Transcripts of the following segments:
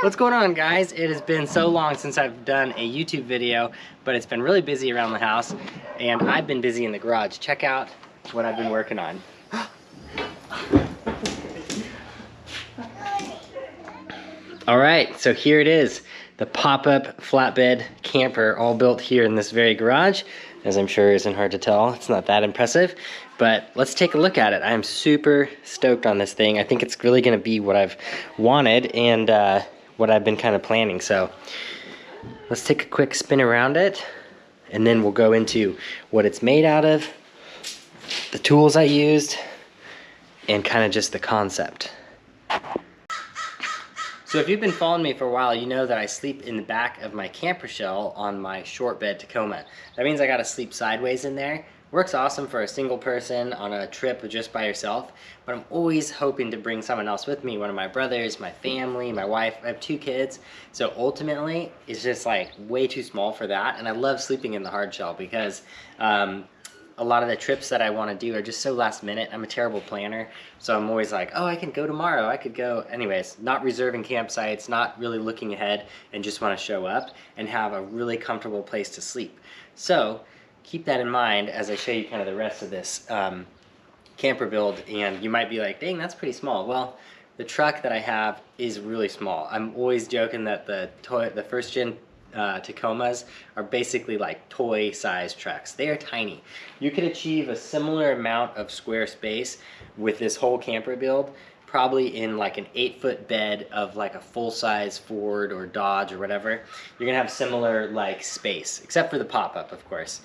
What's going on, guys? It has been so long since I've done a YouTube video, but it's been really busy around the house, and I've been busy in the garage. Check out what I've been working on. All right, so here it is, the pop-up flatbed camper, all built here in this very garage. As I'm sure isn't hard to tell, it's not that impressive, but let's take a look at it. I'm super stoked on this thing. I think it's really gonna be what I've wanted and what I've been kind of planning. So let's take a quick spin around it, and then we'll go into what it's made out of, the tools I used, and kind of just the concept. So if you've been following me for a while, you know that I sleep in the back of my camper shell on my short bed Tacoma. That means I gotta sleep sideways in there. Works awesome for a single person on a trip just by yourself, but I'm always hoping to bring someone else with me, one of my brothers, my family, my wife. I have 2 kids, so ultimately it's just like way too small for that, and I love sleeping in the hard shell because a lot of the trips that I want to do are just so last minute. I'm a terrible planner, so I'm always like, oh, I can go tomorrow, I could go. Anyways, not reserving campsites, not really looking ahead, and just want to show up and have a really comfortable place to sleep. So keep that in mind as I show you kind of the rest of this camper build, and you might be like, dang, that's pretty small. Well, the truck that I have is really small. I'm always joking that the first gen Tacomas are basically like toy sized trucks. They are tiny. You could achieve a similar amount of square space with this whole camper build, probably in like an 8-foot bed of like a full-size Ford or Dodge or whatever. You're gonna have similar like space, except for the pop-up, of course.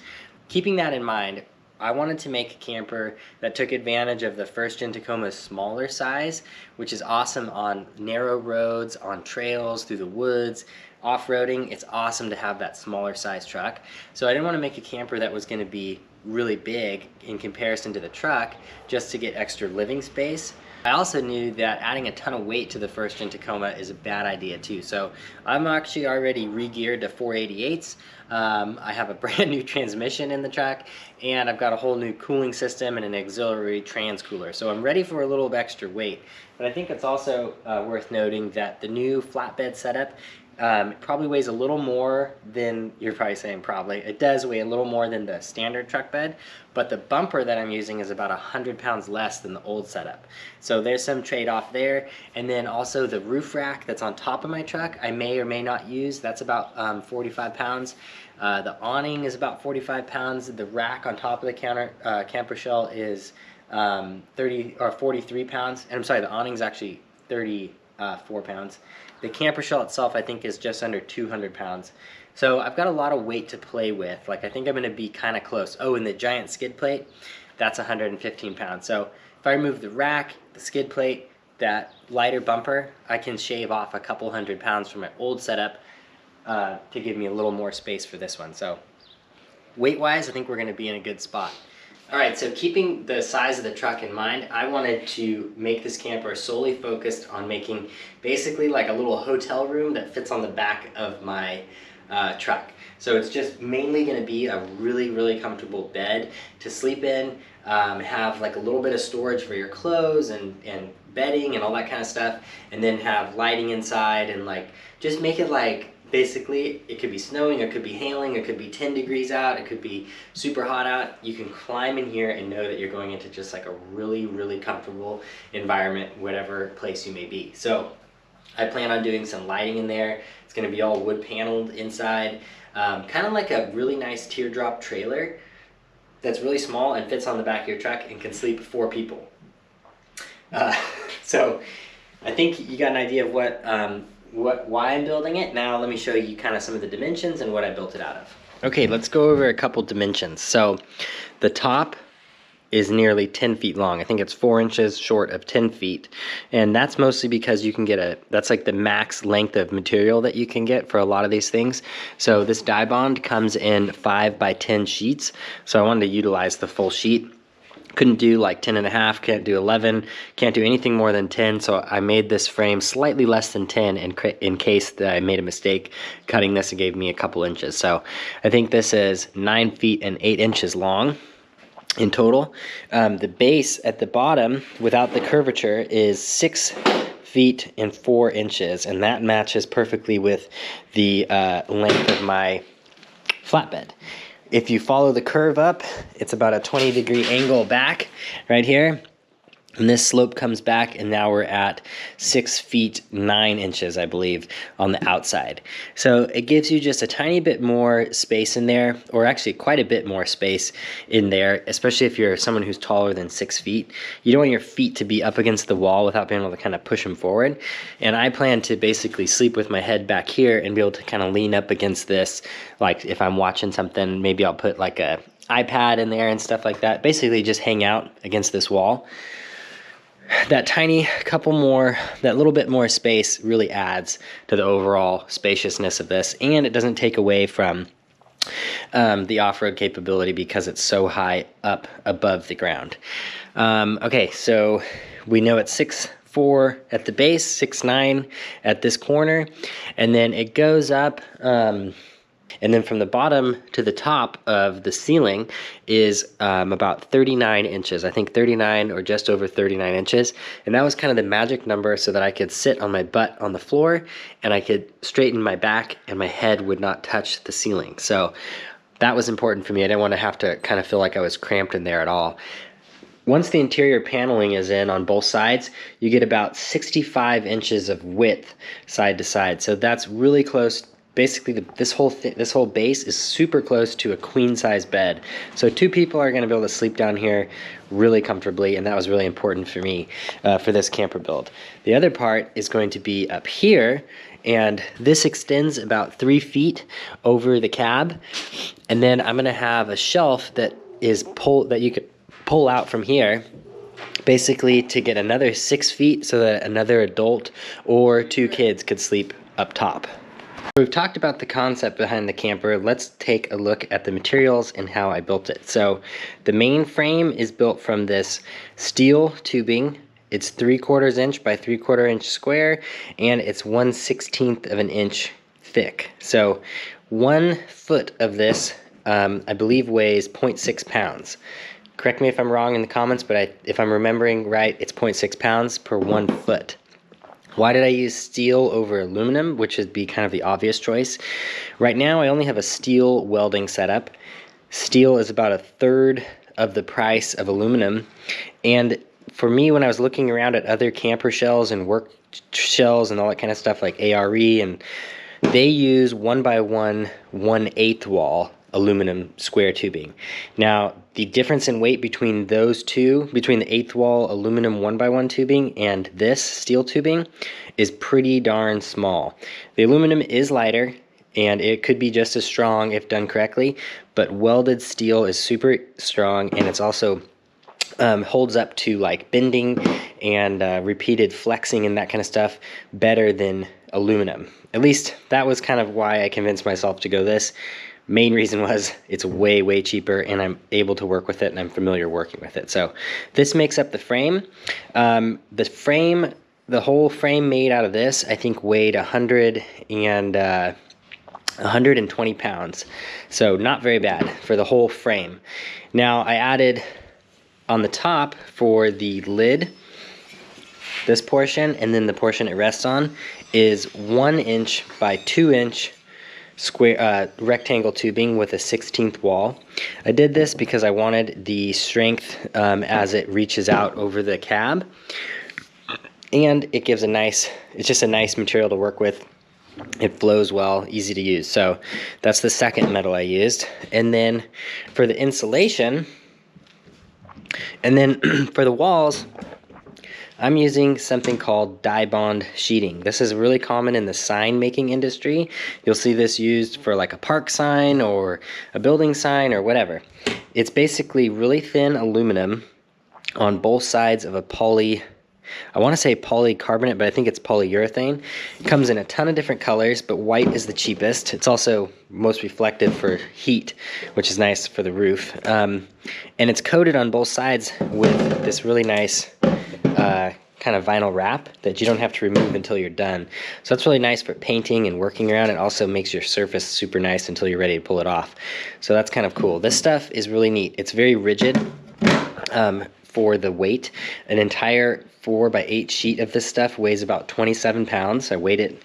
Keeping that in mind, I wanted to make a camper that took advantage of the first gen Tacoma's smaller size, which is awesome on narrow roads, on trails, through the woods, off-roading. It's awesome to have that smaller size truck. So I didn't want to make a camper that was going to be really big in comparison to the truck just to get extra living space. I also knew that adding a ton of weight to the first gen Tacoma is a bad idea too. So I'm actually already re-geared to 488s. I have a brand new transmission in the truck, and I've got a whole new cooling system and an auxiliary trans cooler. So I'm ready for a little extra weight. But I think it's also worth noting that the new flatbed setup probably weighs a little more than, you're probably saying probably, it does weigh a little more than the standard truck bed, but the bumper that I'm using is about 100 pounds less than the old setup. So there's some trade-off there. And then also the roof rack that's on top of my truck, I may or may not use. That's about 45 pounds. The awning is about 45 pounds. The rack on top of the camper shell is 43 pounds. And I'm sorry, the awning's actually 34 pounds. The camper shell itself, I think, is just under 200 pounds. So I've got a lot of weight to play with. Like, I think I'm gonna be kind of close. Oh, and the giant skid plate, that's 115 pounds. So if I remove the rack, the skid plate, that lighter bumper, I can shave off a couple 100 pounds from my old setup to give me a little more space for this one. So weight-wise, I think we're gonna be in a good spot. All right, so keeping the size of the truck in mind, I wanted to make this camper solely focused on making basically like a little hotel room that fits on the back of my truck. So it's just mainly gonna be a really, really comfortable bed to sleep in, have like a little bit of storage for your clothes and bedding and all that kind of stuff, and then have lighting inside and like just make it like, basically, it could be snowing, it could be hailing, it could be 10 degrees out, it could be super hot out. You can climb in here and know that you're going into just like a really, really comfortable environment, whatever place you may be. So I plan on doing some lighting in there. It's gonna be all wood paneled inside, kind of like a really nice teardrop trailer that's really small and fits on the back of your truck and can sleep 4 people. So I think you got an idea of why I'm building it. Now let me show you kind of some of the dimensions and what I built it out of. Okay, let's go over a couple dimensions. So the top is nearly 10 feet long. I think it's 4 inches short of 10 feet. And that's mostly because you can get that's like the max length of material that you can get for a lot of these things. So this dye bond comes in 5 by 10 sheets. So I wanted to utilize the full sheet. Couldn't do like 10 and a half, can't do 11, can't do anything more than 10, so I made this frame slightly less than 10 in case that I made a mistake cutting this. It gave me a couple inches. So I think this is 9 feet and 8 inches long. in total. The base at the bottom, without the curvature, is 6 feet and 4 inches, and that matches perfectly with the length of my flatbed. If you follow the curve up, it's about a 20-degree angle back right here. And this slope comes back, and now we're at 6 feet 9 inches, I believe, on the outside. So it gives you just a tiny bit more space in there, or actually quite a bit more space in there, especially if you're someone who's taller than 6 feet. You don't want your feet to be up against the wall without being able to kind of push them forward. And I plan to basically sleep with my head back here and be able to kind of lean up against this. Like if I'm watching something, maybe I'll put like a iPad in there and stuff like that. Basically just hang out against this wall. That little bit more space really adds to the overall spaciousness of this, and it doesn't take away from the off-road capability because it's so high up above the ground. Okay, so we know it's 6'4" at the base, 6'9" at this corner, and then it goes up, and then from the bottom to the top of the ceiling is about 39 inches. I think 39 or just over 39 inches. And that was kind of the magic number so that I could sit on my butt on the floor and I could straighten my back and my head would not touch the ceiling. So that was important for me. I didn't want to have to kind of feel like I was cramped in there at all. Once the interior paneling is in on both sides, you get about 65 inches of width side to side. So that's really close. Basically, this whole base is super close to a queen-size bed. So 2 people are going to be able to sleep down here really comfortably, and that was really important for me for this camper build. The other part is going to be up here, and this extends about 3 feet over the cab. And then I'm going to have a shelf that you could pull out from here, basically to get another 6 feet so that another adult or 2 kids could sleep up top. We've talked about the concept behind the camper. Let's take a look at the materials and how I built it. So the main frame is built from this steel tubing. It's 3/4 inch by 3/4 inch square, and it's 1/16 of an inch thick. So 1 foot of this, I believe, weighs 0.6 pounds. Correct me if I'm wrong in the comments, but if I'm remembering right, it's 0.6 pounds per 1 foot. Why did I use steel over aluminum, which would be kind of the obvious choice? Right now, I only have a steel welding setup. Steel is about 1/3 of the price of aluminum. And for me, when I was looking around at other camper shells and work shells and all that kind of stuff like ARE, and they use 1x1, 1/8 wall aluminum square tubing. Now, the difference in weight between those two, between the 1/8 wall aluminum 1x1 tubing and this steel tubing, is pretty darn small. The aluminum is lighter, and it could be just as strong if done correctly, but welded steel is super strong, and it's also holds up to like bending and repeated flexing and that kind of stuff better than aluminum. At least that was kind of why I convinced myself to go this. Main reason was it's way cheaper, and I'm able to work with it, and I'm familiar working with it. So this makes up the frame. The whole frame made out of this, I think, weighed 120 pounds. So not very bad for the whole frame. Now I added on the top for the lid, this portion, and then the portion it rests on is 1 inch by 2 inch square rectangle tubing with a 1/16 wall. I did this because I wanted the strength as it reaches out over the cab, and it gives it's just a nice material to work with. It flows well, easy to use. So that's the second metal I used. And then for the insulation, and then for the walls, I'm using something called dye bond sheeting. This is really common in the sign making industry. You'll see this used for like a park sign or a building sign or whatever. It's basically really thin aluminum on both sides of a I want to say polycarbonate, but I think it's polyurethane. It comes in a ton of different colors, but white is the cheapest. It's also most reflective for heat, which is nice for the roof. And it's coated on both sides with this really nice kind of vinyl wrap that you don't have to remove until you're done. So that's really nice for painting and working around. It also makes your surface super nice until you're ready to pull it off. So that's kind of cool. This stuff is really neat. It's very rigid. for the weight. An entire 4x8 sheet of this stuff weighs about 27 pounds. I weighed it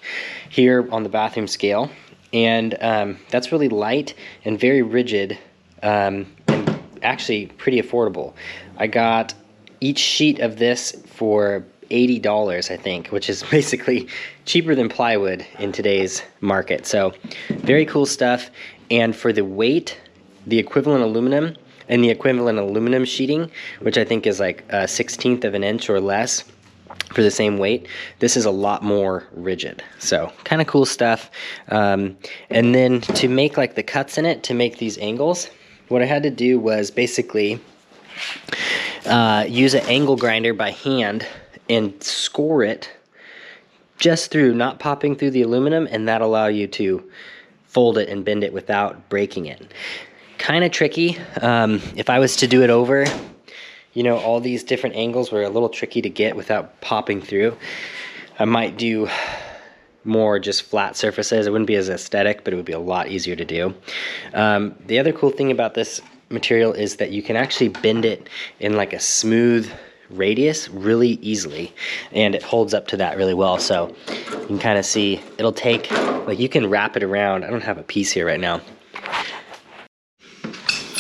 here on the bathroom scale, and that's really light and very rigid, and actually pretty affordable. I got each sheet of this for $80, I think, which is basically cheaper than plywood in today's market. So very cool stuff. And for the weight, the equivalent aluminum and the equivalent aluminum sheeting, which I think is like a 1/16 of an inch or less for the same weight, this is a lot more rigid. So kind of cool stuff. And then to make like the cuts in it, to make these angles, what I had to do was basically use an angle grinder by hand and score it just through, not popping through the aluminum, and that allow you to fold it and bend it without breaking it. Kind of tricky. If I was to do it over, you know, all these different angles were a little tricky to get without popping through. I might do more just flat surfaces. It wouldn't be as aesthetic, but it would be a lot easier to do. The other cool thing about this material is that you can actually bend it in like a smooth radius really easily, and it holds up to that really well. So you can kind of see it'll take, like, you can wrap it around. I don't have a piece here right now.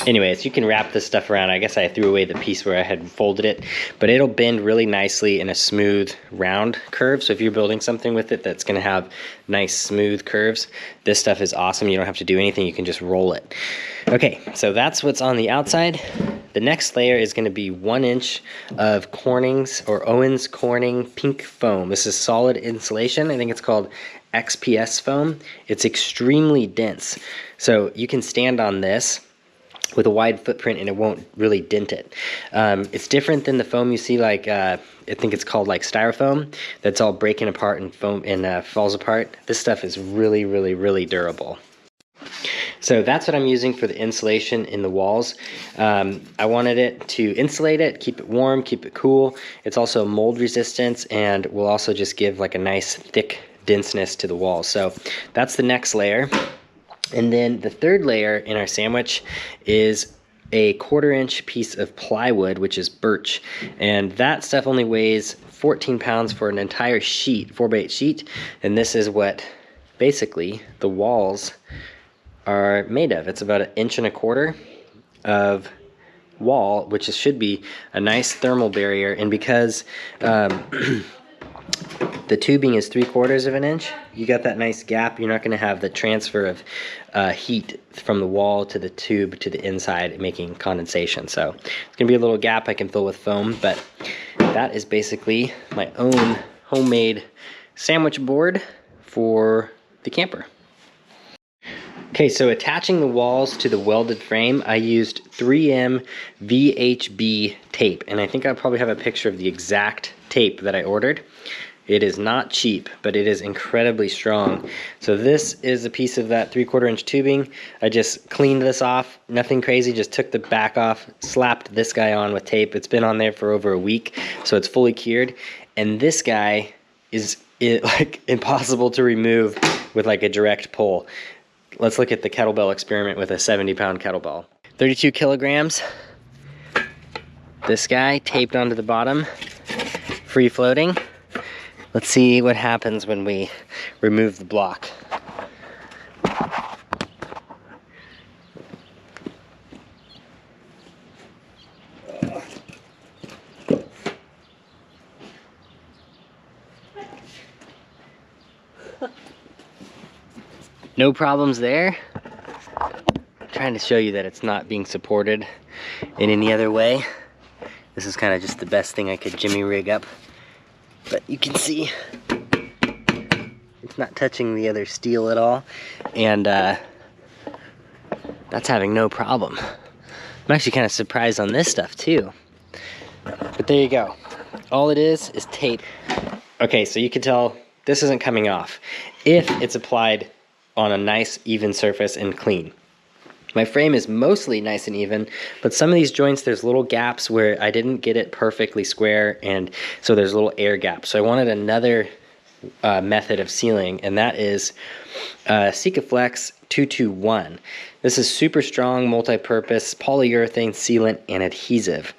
Anyways, you can wrap this stuff around. I guess I threw away the piece where I had folded it, but it'll bend really nicely in a smooth round curve. So if you're building something with it that's going to have nice smooth curves, this stuff is awesome. You don't have to do anything. You can just roll it. Okay, so that's what's on the outside. The next layer is going to be 1 inch of Corning's or Owens Corning pink foam. This is solid insulation. I think it's called XPS foam. It's extremely dense. So you can stand on this with a wide footprint and it won't really dent it. It's different than the foam you see, like I think it's called like styrofoam, that's all breaking apart and foam and falls apart. This stuff is really, really, really durable. So that's what I'm using for the insulation in the walls. I wanted it to insulate it, keep it warm, keep it cool. It's also mold resistant and will also just give like a nice thick denseness to the walls. So that's the next layer. And then the third layer in our sandwich is a 1/4 inch piece of plywood, which is birch. And that stuff only weighs 14 pounds for an entire sheet, 4x8 sheet. And this is what basically the walls are made of. It's about 1.25 inches of wall, which should be a nice thermal barrier. And because the tubing is 3/4 of an inch, you got that nice gap. You're not going to have the transfer of heat from the wall to the tube to the inside, making condensation. So it's going to be a little gap I can fill with foam, but that is basically my own homemade sandwich board for the camper. Okay, so attaching the walls to the welded frame, I used 3M VHB tape, and I think I probably have a picture of the exact tape that I ordered. It is not cheap, but it is incredibly strong. So this is a piece of that 3/4 inch tubing. I just cleaned this off, nothing crazy, just took the back off, slapped this guy on with tape. It's been on there for over a week, so it's fully cured. And this guy is like impossible to remove with like a direct pull. Let's look at the kettlebell experiment with a 70-pound kettlebell. 32 kilograms. This guy taped onto the bottom, free floating. Let's see what happens when we remove the block. No problems there. I'm trying to show you that it's not being supported in any other way. This is kind of just the best thing I could jimmy rig up. But you can see it's not touching the other steel at all, and that's having no problem. I'm actually kind of surprised on this stuff too. But there you go. All it is tape. Okay, so you can tell this isn't coming off if it's applied on a nice even surface and clean. My frame is mostly nice and even, but some of these joints, there's little gaps where I didn't get it perfectly square, and so there's little air gaps. So I wanted another method of sealing, and that is Sikaflex 221. This is super strong, multi-purpose, polyurethane sealant and adhesive.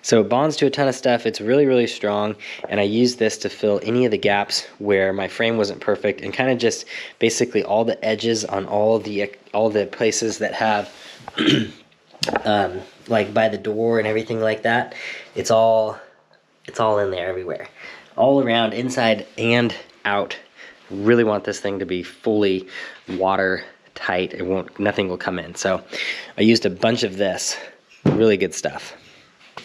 So it bonds to a ton of stuff. It's really, really strong, and I use this to fill any of the gaps where my frame wasn't perfect, and kind of just basically all the edges on all the places that have like by the door and everything like that. It's all in there everywhere, all around, inside and out. Really want this thing to be fully watertight. Nothing will come in. So I used a bunch of this. Really good stuff.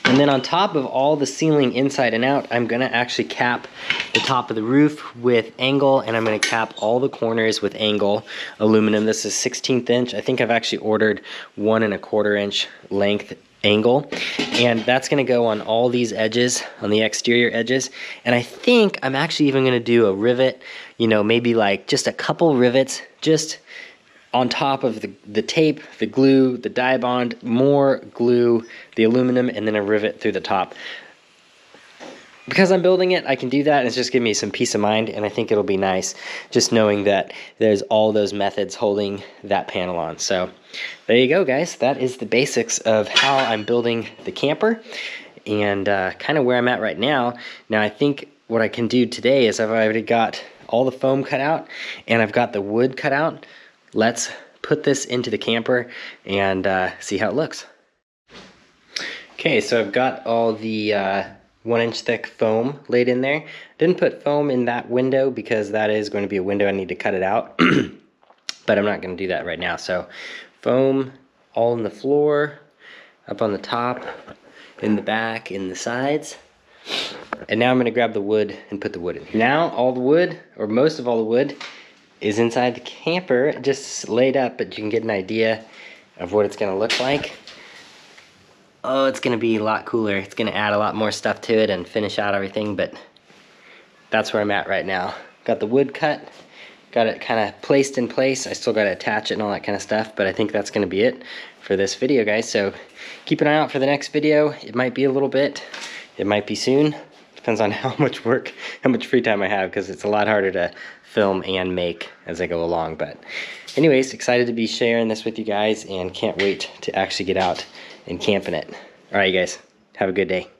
And then on top of all the ceiling inside and out, I'm gonna actually cap the top of the roof with angle, and I'm gonna cap all the corners with angle aluminum. This is 16th inch. I think I've actually ordered 1 1/4 inch length angle, and that's gonna go on all these edges, on the exterior edges. And I think I'm actually even gonna do a rivet, you know, maybe like just a couple rivets just on top of the tape, the glue, the dye bond, more glue, the aluminum, and then a rivet through the top. Because I'm building it, I can do that, and it's just giving me some peace of mind, and I think it'll be nice just knowing that there's all those methods holding that panel on. So there you go, guys. That is the basics of how I'm building the camper, and kind of where I'm at right now. Now I think what I can do today is I've already got all the foam cut out, and I've got the wood cut out. Let's put this into the camper and see how it looks. Okay, so I've got all the 1 inch thick foam laid in there. Didn't put foam in that window because that is going to be a window. I need to cut it out, but I'm not going to do that right now. So foam all in the floor, up on the top, in the back, in the sides. And now I'm going to grab the wood and put the wood in. Now all the wood, or most of all the wood, is inside the camper, just laid up, but you can get an idea of what it's gonna look like. Oh, it's gonna be a lot cooler. It's gonna add a lot more stuff to it and finish out everything, but that's where I'm at right now. Got the wood cut, got it kind of placed in place. I still gotta attach it and all that kind of stuff, but I think that's gonna be it for this video, guys. So keep an eye out for the next video. It might be a little bit, it might be soon. Depends on how much work, how much free time I have, because it's a lot harder to film and make as I go along. But anyways, excited to be sharing this with you guys, and can't wait to actually get out and camp in it. All right, you guys, have a good day.